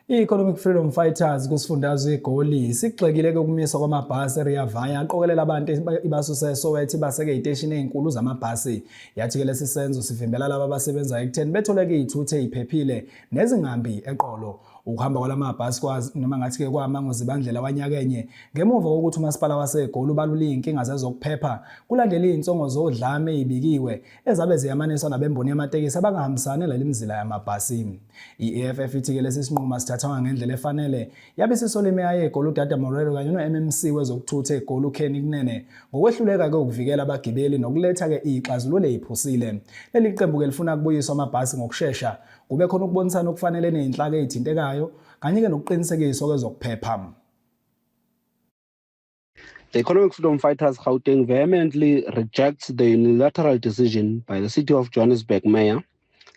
I-Economic Freedom Fighters kusifundazwe iGoli sigxekile ukumiswa kwamabhasi e-Rea Vaya aqokelela abantu ibasuse eSoweto ibaseke ey'teshini ey'nkulu zamabhasi. Yathi-ke lesi senzo sivimbela laba abasebenza ekutheni betholeke iy'thuthu ey'phephile nezingambi eqolo. Ukuhamba kwalamabhasi noma ngathi-ke kwamanguzibandlela wanyakenye ngemuva kokuthi umasipala waseGoli ubalule iy'nkinga zezokuphepha kulandela iy'nsongo zodlame ey'bikiwe ezabe ziyamaniswa nabemboni yamatekisi abangahambisani nale mizila yamabhasi. I-EFF ithi-ke lesi sinqumo asithathwanga ngendlela efanele yabe isisola imeya yeGoli uDada Morero kanye no-MMC wezokuthutha eGoli uKenny Kunene ngokwehluleka-ke ukuvikela abagibeli nokuletha-ke iy'xazululo ey'phusile. Leli qembu-ke lifuna kubuyiswa amabhasi ngokushesha kube khona ukubonisana okufanele ney'nhlaka ey'thintekayo kanye-ke nokuqinisekiswa kwezokuphepha. The Economic Freedom Fighters Gauteng vehemently rejects the unilateral decision by the City of Johannesburg Mayor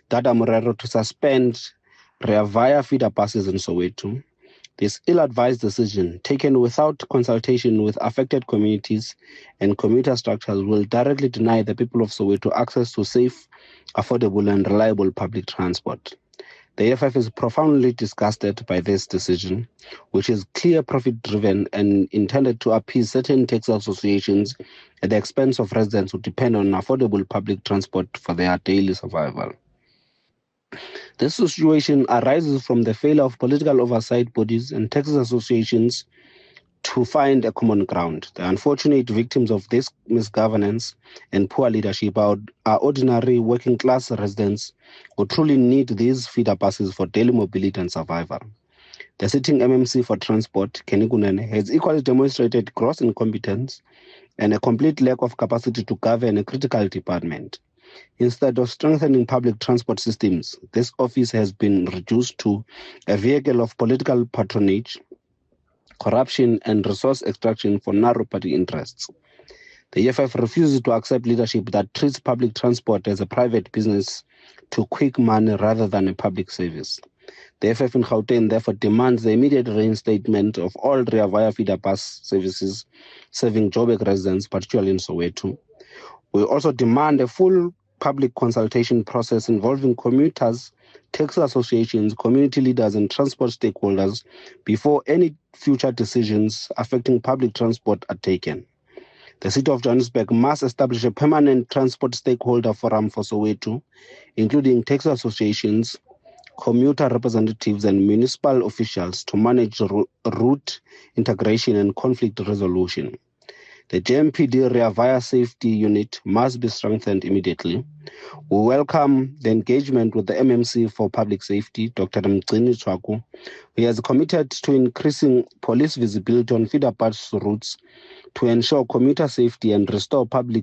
Dada Morero to suspend Rea Vaya feeder buses in Soweto. This ill-advised decision, taken without consultation with affected communities and commuter structures, will directly deny the people of Soweto access to safe, affordable and reliable public transport. The EFF is profoundly disgusted by this decision, which is clear profit-driven and intended to appease certain taxi associations at the expense of residents who depend on affordable public transport for their daily survival. This situation arises from the failure of political oversight bodies and taxi associations to find a common ground. The unfortunate victims of this misgovernance and poor leadership are ordinary working-class residents who truly need these feeder buses for daily mobility and survival. The sitting MMC for Transport, Kenny Kunene, has equally demonstrated gross incompetence and a complete lack of capacity to govern a critical department. Instead of strengthening public transport systems, this office has been reduced to a vehicle of political patronage, corruption and resource extraction for narrow party interests. The EFF refuses to accept leadership that treats public transport as a private business to quick money rather than a public service. The EFF in Gauteng therefore demands the immediate reinstatement of all Rea Vaya feeder bus services serving Joburg residents, particularly in Soweto. We also demand a full public consultation process involving commuters, taxi associations, community leaders and transport stakeholders before any future decisions affecting public transport are taken. The City of Johannesburg must establish a permanent transport stakeholder forum for Soweto, including taxi associations, commuter representatives and municipal officials to manage route integration and conflict resolution. The JMPD Rea Vaya Safety Unit must be strengthened immediately. We welcome the engagement with the MMC for Public Safety, Dr. Mgcini Chwaku, who has committed to increasing police visibility on feeder bus routes to ensure commuter safety and restore public